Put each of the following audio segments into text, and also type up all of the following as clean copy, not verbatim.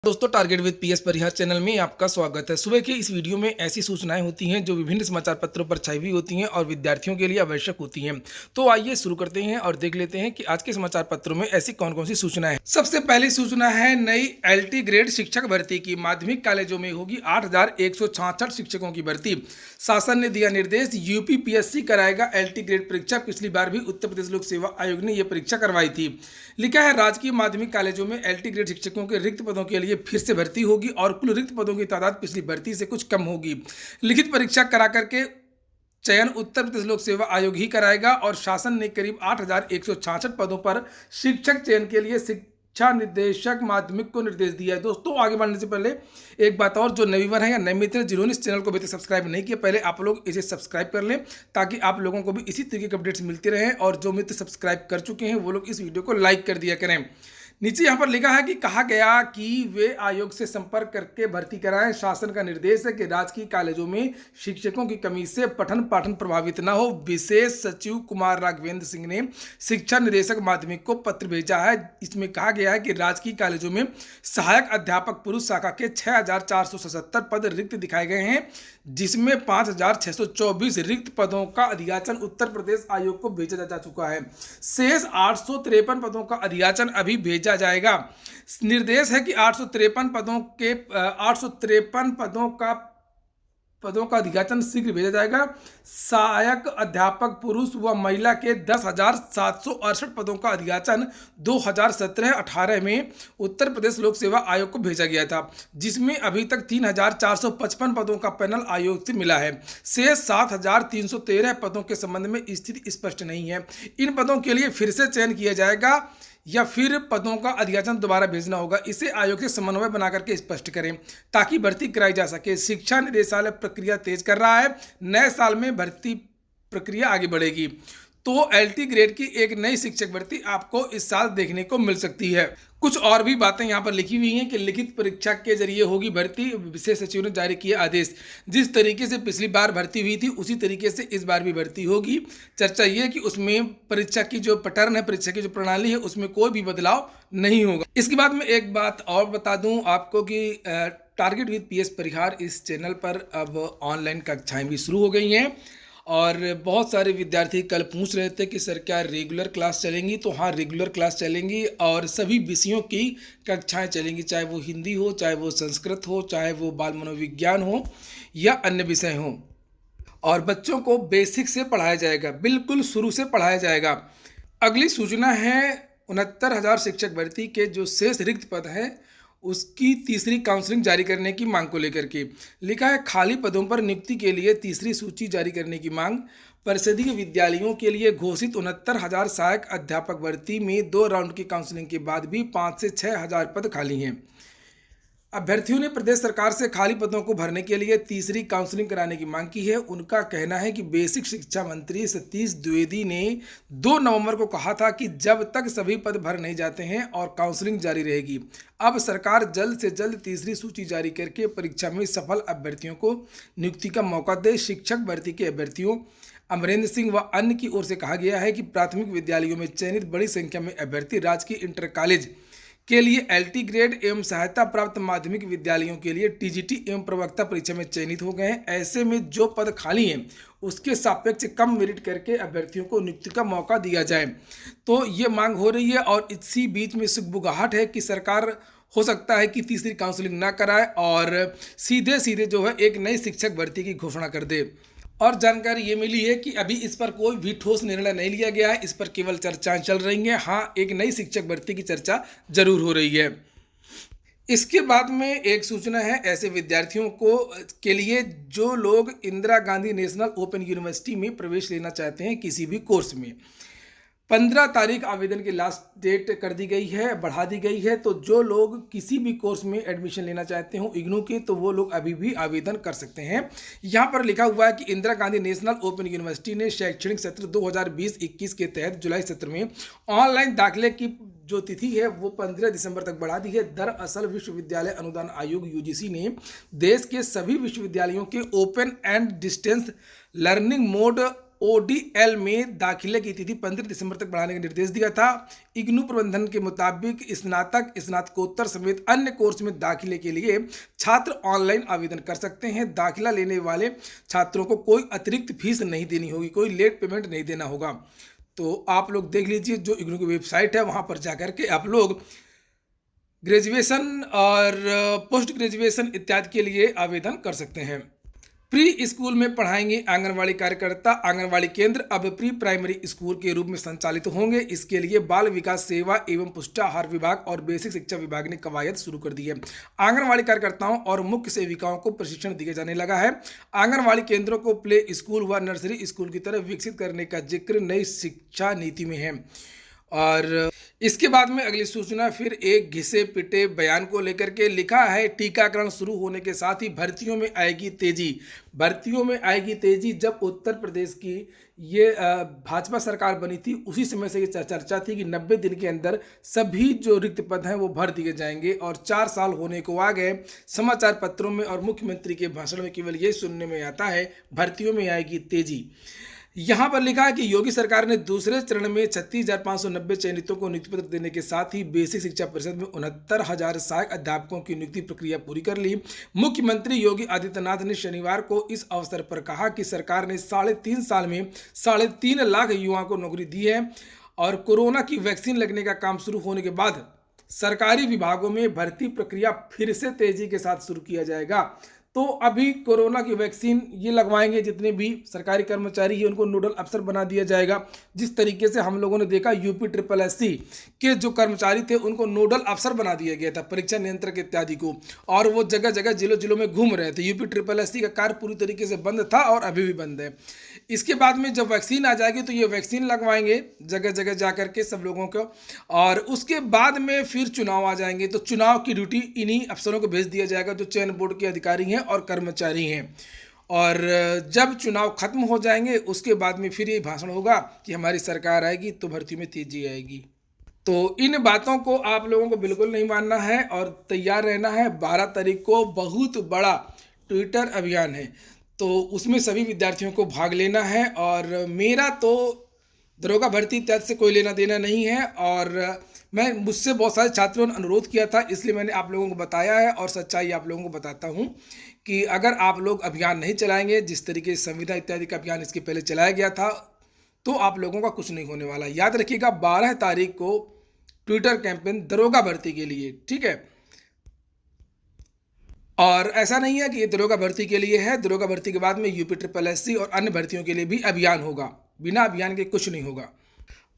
दोस्तों, target with PS Parihar channel में आपका स्वागत है। सुबह की इस वीडियो में ऐसी सूचनाएं होती हैं जो विभिन्न समाचार पत्रों पर छाई हुई होती हैं और विद्यार्थियों के लिए आवश्यक होती हैं। तो आइए शुरू करते हैं और देख लेते हैं कि आज के समाचार पत्रों में ऐसी कौन कौन सी सूचनाएं हैं। सबसे पहली सूचना है नई एलटी ग्रेड शिक्षक भर्ती की। माध्यमिक कॉलेजों में होगी 8,166 शिक्षकों की भर्ती। शासन ने दिया निर्देश, यूपीपीएससी कराएगा एलटी ग्रेड परीक्षा। पिछली बार भी उत्तर प्रदेश लोक सेवा आयोग ने यह परीक्षा करवाई थी। लिखा है राजकीय माध्यमिक कॉलेजों में एलटी ग्रेड शिक्षकों के रिक्त पदों के लिए फिर से भर्ती होगी और कुल रिक्त पदों की तादाद पिछली भर्ती से कुछ कम होगी। लिखित परीक्षा करा करके चयन उत्तर प्रदेश लोक सेवा आयोग ही कराएगा और शासन ने करीब 8,166 पदों पर शिक्षक चयन के लिए शिक्षा निदेशक माध्यमिक को निर्देश दिया है। दोस्तों, आगे बढ़ने से पहले एक बात और, जो नए व्यूअर हैं या नए मित्र जिन्होंने इस चैनल को अभी तक सब्सक्राइब नहीं किया, पहले आप लोग इसे सब्सक्राइब कर लें ताकि आप लोगों को भी इसी तरीके के अपडेट्स मिलते रहें। और जो मित्र सब्सक्राइब कर चुके हैं वो लोग इस वीडियो को लाइक कर दिया करें। नीचे यहाँ पर लिखा है कि कहा गया कि वे आयोग से संपर्क करके भर्ती कराएं। शासन का निर्देश है कि राजकीय कॉलेजों में शिक्षकों की कमी से पठन पाठन प्रभावित न हो। विशेष सचिव कुमार राघवेंद्र सिंह ने शिक्षा निदेशक माध्यमिक को पत्र भेजा है। इसमें कहा गया है कि राजकीय कॉलेजों में सहायक अध्यापक पुरुष शाखा के 6,477 पद रिक्त दिखाए गए हैं, जिसमें 5,624 रिक्त पदों का अधियाचन उत्तर प्रदेश आयोग को भेजा जा चुका है। शेष 853 पदों का अधियाचन अभी भेजा जाएगा। निर्देश है कि 853 पदों का अधियाचन शीघ्र भेजा जाएगा। सहायक अध्यापक पुरुष व महिला के 10,768 पदों का अधियाचन 2017-18 में उत्तर प्रदेश लोक सेवा आयोग को भेजा गया था, जिसमें अभी तक 3,455 पदों का पैनल आयोग से मिला है। शेष 7,313 पदों के संबंध में स्थिति स्पष्ट नहीं है। इन पदों के लिए फिर से चयन किया जाएगा या फिर पदों का अधियाचन दोबारा भेजना होगा, इसे आयोग से समन्वय बना करके स्पष्ट करें ताकि भर्ती कराई जा सके। शिक्षा निदेशालय प्रक्रिया तेज कर रहा है। नए साल में भर्ती प्रक्रिया आगे बढ़ेगी तो एलटी ग्रेड की एक नई शिक्षक भर्ती आपको इस साल देखने को मिल सकती है। कुछ और भी बातें यहाँ पर लिखी हुई हैं कि लिखित परीक्षा के जरिए होगी भर्ती। विशेष सचिव ने जारी किया आदेश। जिस तरीके से पिछली बार भर्ती हुई थी उसी तरीके से इस बार भी भर्ती होगी। चर्चा ये है कि उसमें परीक्षा की जो पैटर्न है, परीक्षा की जो प्रणाली है, उसमें कोई भी बदलाव नहीं होगा। इसके बाद में एक बात और बता दूं आपको कि टारगेट विद पीएस परिहार इस चैनल पर अब ऑनलाइन कक्षाएं भी शुरू हो गई हैं और बहुत सारे विद्यार्थी कल पूछ रहे थे कि सर क्या रेगुलर क्लास चलेंगी। तो हाँ, रेगुलर क्लास चलेंगी और सभी विषयों की कक्षाएं चलेंगी, चाहे वो हिंदी हो, चाहे वो संस्कृत हो, चाहे वो बाल मनोविज्ञान हो या अन्य विषय हो। और बच्चों को बेसिक से पढ़ाया जाएगा, बिल्कुल शुरू से पढ़ाया जाएगा। अगली सूचना है 69,000 शिक्षक भर्ती के जो शेष रिक्त पद हैं उसकी तीसरी काउंसलिंग जारी करने की मांग को लेकर के। लिखा है खाली पदों पर नियुक्ति के लिए तीसरी सूची जारी करने की मांग। परिषदीय विद्यालयों के लिए घोषित 69,000 सहायक अध्यापक भर्ती में 2 राउंड की काउंसलिंग के बाद भी 5 से 6,000 पद खाली हैं। अभ्यर्थियों ने प्रदेश सरकार से खाली पदों को भरने के लिए तीसरी काउंसलिंग कराने की मांग की है। उनका कहना है कि बेसिक शिक्षा मंत्री सतीश द्विवेदी ने 2 नवंबर को कहा था कि जब तक सभी पद भर नहीं जाते हैं और काउंसलिंग जारी रहेगी। अब सरकार जल्द से जल्द तीसरी सूची जारी करके परीक्षा में सफल अभ्यर्थियों को नियुक्ति का मौका दे। शिक्षक भर्ती के अभ्यर्थियों अमरेंद्र सिंह व अन्य की ओर से कहा गया है कि प्राथमिक विद्यालयों में चयनित बड़ी संख्या में अभ्यर्थी राजकीय इंटर कॉलेज के लिए एलटी ग्रेड एवं सहायता प्राप्त माध्यमिक विद्यालयों के लिए टीजीटी एवं प्रवक्ता परीक्षा में चयनित हो गए हैं। ऐसे में जो पद खाली हैं उसके सापेक्ष कम मेरिट करके अभ्यर्थियों को नियुक्ति का मौका दिया जाए। तो ये मांग हो रही है और इसी बीच में सुगबुगाहट है कि सरकार हो सकता है कि तीसरी काउंसलिंग ना कराए और सीधे सीधे जो है एक नई शिक्षक भर्ती की घोषणा कर दे। और जानकारी ये मिली है कि अभी इस पर कोई भी ठोस निर्णय नहीं लिया गया है, इस पर केवल चर्चाएं चल रही हैं। हाँ, एक नई शिक्षक भर्ती की चर्चा जरूर हो रही है। इसके बाद में एक सूचना है ऐसे विद्यार्थियों को के लिए जो लोग Indira Gandhi national open university में प्रवेश लेना चाहते हैं किसी भी कोर्स में। 15 तारीख आवेदन की लास्ट डेट कर दी गई है, बढ़ा दी गई है। तो जो लोग किसी भी कोर्स में एडमिशन लेना चाहते हो इग्नू के, तो वो लोग अभी भी आवेदन कर सकते हैं। यहाँ पर लिखा हुआ है कि Indira Gandhi national open university ने शैक्षणिक सत्र 2020-21 के तहत जुलाई सत्र में ऑनलाइन दाखिले की जो तिथि है वो 15 दिसंबर तक बढ़ा दी है। दरअसल विश्वविद्यालय अनुदान आयोग यूजीसी ने देश के सभी विश्वविद्यालयों के open and distance learning mode ODL में दाखिले की तिथि 15 दिसंबर तक बढ़ाने का निर्देश दिया था। इग्नू प्रबंधन के मुताबिक स्नातक, स्नातकोत्तर समेत अन्य कोर्स में दाखिले के लिए छात्र ऑनलाइन आवेदन कर सकते हैं। दाखिला लेने वाले छात्रों को कोई अतिरिक्त फीस नहीं देनी होगी, कोई लेट पेमेंट नहीं देना होगा। तो आप लोग देख लीजिए, जो इग्नू की वेबसाइट है वहाँ पर जाकर के आप लोग ग्रेजुएशन और पोस्ट ग्रेजुएशन इत्यादि के लिए आवेदन कर सकते हैं। प्री स्कूल में पढ़ाएंगे आंगनवाड़ी कार्यकर्ता। आंगनवाड़ी केंद्र अब प्री प्राइमरी स्कूल के रूप में संचालित होंगे। इसके लिए बाल विकास सेवा एवं पुष्टाहार विभाग और बेसिक शिक्षा विभाग ने कवायद शुरू कर दी है। आंगनवाड़ी कार्यकर्ताओं और मुख्य सेविकाओं को प्रशिक्षण दिया जाने लगा है। आंगनवाड़ी केंद्रों को प्ले स्कूल व नर्सरी स्कूल की तरह विकसित करने का जिक्र नई शिक्षा नीति में है। और इसके बाद में अगली सूचना फिर एक घिसे पिटे बयान को लेकर के लिखा है। टीकाकरण शुरू होने के साथ ही भर्तियों में आएगी तेजी। भर्तियों में आएगी तेजी। जब उत्तर प्रदेश की ये भाजपा सरकार बनी थी, उसी समय से ये चर्चा थी कि 90 दिन के अंदर सभी जो रिक्त पद हैं वो भर दिए जाएंगे। और 4 साल होने को आ गए। समाचार पत्रों में और मुख्यमंत्री के भाषण में केवल ये सुनने में आता है, भर्तियों में आएगी तेजी। यहाँ पर लिखा है कि योगी सरकार ने दूसरे चरण में 36,590 चयनितों को नियुक्ति पत्र देने के साथ ही बेसिक शिक्षा परिषद में 69,000 सहायक अध्यापकों की नियुक्ति प्रक्रिया पूरी कर ली। मुख्यमंत्री योगी आदित्यनाथ ने शनिवार को इस अवसर पर कहा कि सरकार ने 3.5 साल में 3.5 लाख युवाओं को नौकरी दी है। और कोरोना की वैक्सीन लगने का काम शुरू होने के बाद सरकारी विभागों में भर्ती प्रक्रिया फिर से तेजी के साथ शुरू किया जाएगा। तो अभी कोरोना की वैक्सीन ये लगवाएंगे, जितने भी सरकारी कर्मचारी हैं उनको नोडल अफसर बना दिया जाएगा। जिस तरीके से हम लोगों ने देखा यूपी SSSC के जो कर्मचारी थे उनको नोडल अफसर बना दिया गया था, परीक्षा नियंत्रक इत्यादि को, और वो जगह जगह जिलों में घूम रहे थे। यूपी SSSC का कार्य पूरी तरीके से बंद था और अभी भी बंद है। इसके बाद में जब वैक्सीन आ जाएगी तो ये वैक्सीन लगवाएंगे जगह जगह जा करके सब लोगों को, और उसके बाद में फिर चुनाव आ जाएंगे। तो चुनाव की ड्यूटी इन्हीं अफसरों को भेज दिया जाएगा जो चयन बोर्ड के अधिकारी हैं और कर्मचारी हैं। और जब चुनाव खत्म हो जाएंगे उसके बाद में फिर ये भाषण होगा कि हमारी सरकार आएगी तो भर्ती में तेजी आएगी। तो इन बातों को आप लोगों को बिल्कुल नहीं मानना है और तैयार रहना है। 12 तारीख को बहुत बड़ा ट्विटर अभियान है, तो उसमें सभी विद्यार्थियों को भाग लेना है। और मेरा तो दरोगा भर्ती इत्यादि से कोई लेना देना नहीं है, और मुझसे बहुत सारे छात्रों ने अनुरोध किया था, इसलिए मैंने आप लोगों को बताया है। और सच्चाई आप लोगों को बताता हूं कि अगर आप लोग अभियान नहीं चलाएंगे, जिस तरीके से संविदा इत्यादि का अभियान इसके पहले चलाया गया था, तो आप लोगों का कुछ नहीं होने वाला। याद रखिएगा 12 तारीख को ट्विटर कैंपेन दरोगा भर्ती के लिए, ठीक है। और ऐसा नहीं है कि ये दरोगा भर्ती के लिए है, दरोगा भर्ती के बाद में यूपी SSSC और अन्य भर्तियों के लिए भी अभियान होगा। बिना अभियान के कुछ नहीं होगा।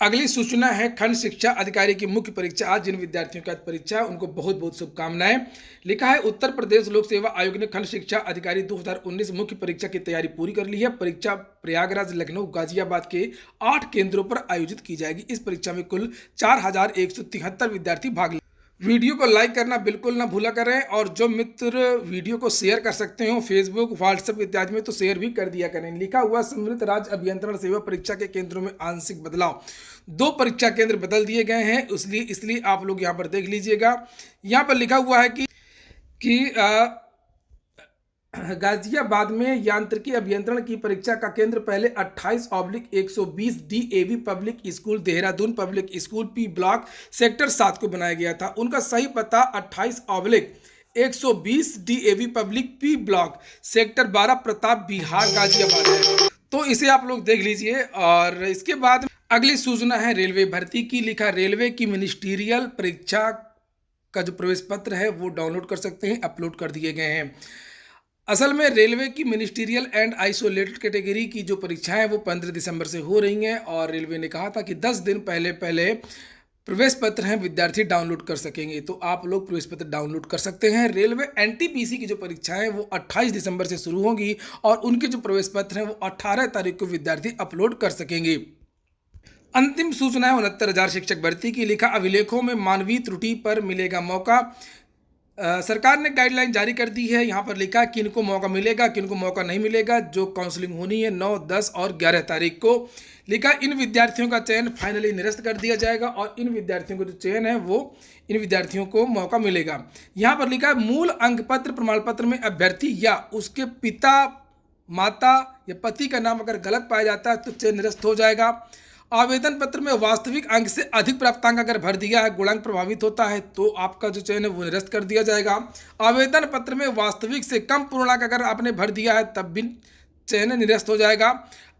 अगली सूचना है खंड शिक्षा अधिकारी की मुख्य परीक्षा आज। जिन विद्यार्थियों का परीक्षा है उनको बहुत बहुत शुभकामनाएं। लिखा है उत्तर प्रदेश लोक सेवा आयोग ने खंड शिक्षा अधिकारी 2019 मुख्य परीक्षा की तैयारी पूरी कर ली है। परीक्षा प्रयागराज, लखनऊ, गाजियाबाद के 8 केंद्रों पर आयोजित की जाएगी। इस परीक्षा में कुल 4,173 विद्यार्थी भाग। वीडियो को लाइक करना बिल्कुल ना भूला करें, और जो मित्र वीडियो को शेयर कर सकते हो फेसबुक, व्हाट्सएप इत्यादि में, तो शेयर भी कर दिया करें। लिखा हुआ समृद्ध राज्य अभियंत्रण सेवा परीक्षा के केंद्रों में आंशिक बदलाव। 2 परीक्षा केंद्र बदल दिए गए हैं, इसलिए आप लोग यहाँ पर देख लीजिएगा। यहाँ पर लिखा हुआ है कि गाजियाबाद में यांत्रिकी अभियंत्रण की परीक्षा का केंद्र पहले 28/120 DAV public school, Dehradun public school, P block, sector 7 को बनाया गया था। उनका सही पता 28/120 DAV public, P block, sector 12, Pratap Bihar, Ghaziabad है। तो इसे आप लोग देख लीजिए। और इसके बाद अगली सूचना है रेलवे भर्ती की। लिखा रेलवे की मिनिस्ट्रियल परीक्षा का जो प्रवेश पत्र है वो डाउनलोड कर सकते हैं, अपलोड कर दिए गए हैं। असल में रेलवे की मिनिस्ट्रियल एंड आइसोलेटेड कैटेगरी की जो परीक्षाएं हैं वो 15 दिसंबर से हो रही हैं, और रेलवे ने कहा था कि 10 दिन पहले प्रवेश पत्र हैं विद्यार्थी डाउनलोड कर सकेंगे। तो आप लोग प्रवेश पत्र डाउनलोड कर सकते हैं। रेलवे NTPC की जो परीक्षाएं हैं वो 28 दिसंबर से शुरू होंगी, और उनके जो प्रवेश पत्र हैं वो 18 तारीख को विद्यार्थी अपलोड कर सकेंगे। अंतिम सूचना है 69,000 शिक्षक भर्ती की। लिखा अभिलेखों में मानवीय त्रुटि पर मिलेगा मौका। सरकार ने गाइडलाइन जारी कर दी है। यहाँ पर लिखा किनको मौका मिलेगा, किनको मौका नहीं मिलेगा। जो काउंसलिंग होनी है 9, 10 और 11 तारीख को। लिखा इन विद्यार्थियों का चयन फाइनली निरस्त कर दिया जाएगा, और इन विद्यार्थियों का जो चयन है वो इन विद्यार्थियों को मौका मिलेगा। यहाँ पर लिखा है मूल अंक पत्र प्रमाण पत्र में अभ्यर्थी या उसके पिता माता या पति का नाम अगर गलत पाया जाता है तो चयन निरस्त हो जाएगा। आवेदन पत्र में वास्तविक अंक से अधिक प्राप्तांक अगर भर दिया है, गुणांक प्रभावित होता है, तो आपका जो चयन है वो निरस्त कर दिया जाएगा। आवेदन पत्र में वास्तविक से कम पूर्णांक अगर आपने भर दिया है तब भी चयन निरस्त हो जाएगा।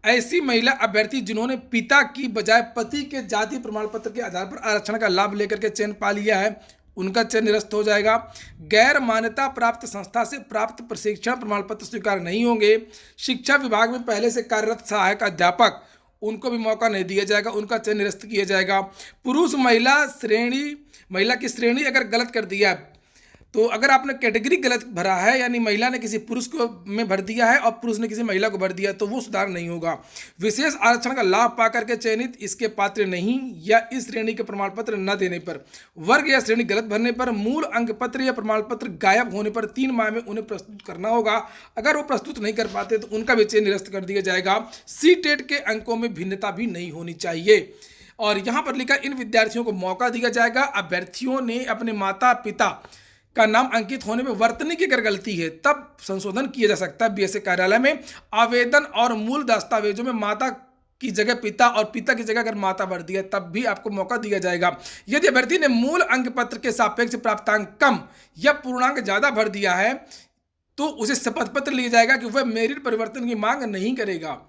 ऐसी महिला अभ्यर्थी जिन्होंने पिता की बजाय पति के जाति प्रमाण पत्र के आधार पर आरक्षण का लाभ लेकर के चयन पा लिया है, उनका चयन निरस्त हो जाएगा। गैर मान्यता प्राप्त संस्था से प्राप्त प्रशिक्षण प्रमाण पत्र स्वीकार नहीं होंगे। शिक्षा विभाग में पहले से कार्यरत सहायक अध्यापक, उनको भी मौका नहीं दिया जाएगा, उनका चयन निरस्त किया जाएगा। पुरुष महिला की श्रेणी अगर गलत कर दिया है, तो अगर आपने कैटेगरी गलत भरा है, यानी महिला ने किसी पुरुष को में भर दिया है और पुरुष ने किसी महिला को भर दिया, तो वो सुधार नहीं होगा। विशेष आरक्षण का लाभ पाकर के चयनित इसके पात्र नहीं या इस श्रेणी के प्रमाण पत्र न देने पर, वर्ग या श्रेणी गलत भरने पर, मूल अंक पत्र या प्रमाण पत्र गायब होने पर 3 माह में उन्हें प्रस्तुत करना होगा। अगर वो प्रस्तुत नहीं कर पाते तो उनका भी चयन निरस्त कर दिया जाएगा। सीटेट के अंकों में भिन्नता भी नहीं होनी चाहिए। और यहाँ पर लिखा, इन विद्यार्थियों को मौका दिया जाएगा। अभ्यर्थियों ने अपने माता पिता का नाम अंकित होने में वर्तनी की अगर गलती है तब संशोधन किया जा सकता है बीएसए कार्यालय में। आवेदन और मूल दस्तावेजों में माता की जगह पिता और पिता की जगह अगर माता भर दिया तब भी आपको मौका दिया जाएगा। यदि अभ्यर्थी ने मूल अंक पत्र के सापेक्ष प्राप्तांक कम या पूर्णांक ज्यादा भर दिया है तो उसे शपथ पत्र लिया जाएगा कि वह मेरिट परिवर्तन की मांग नहीं करेगा।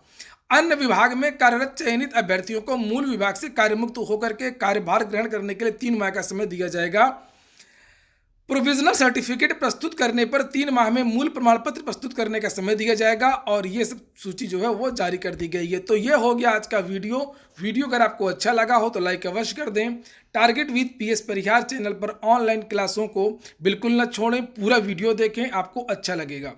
अन्य विभाग में कार्यरत चयनित अभ्यर्थियों को मूल विभाग से कार्यमुक्त होकर के कार्यभार ग्रहण करने के लिए 3 माह का समय दिया जाएगा। प्रोविजनल सर्टिफिकेट प्रस्तुत करने पर 3 माह में मूल प्रमाण पत्र प्रस्तुत करने का समय दिया जाएगा। और ये सब सूची जो है वो जारी कर दी गई है। तो ये हो गया आज का वीडियो अगर आपको अच्छा लगा हो तो लाइक अवश्य कर दें। Target with PS Parihar channel पर ऑनलाइन क्लासों को बिल्कुल न छोड़ें, पूरा वीडियो देखें, आपको अच्छा लगेगा।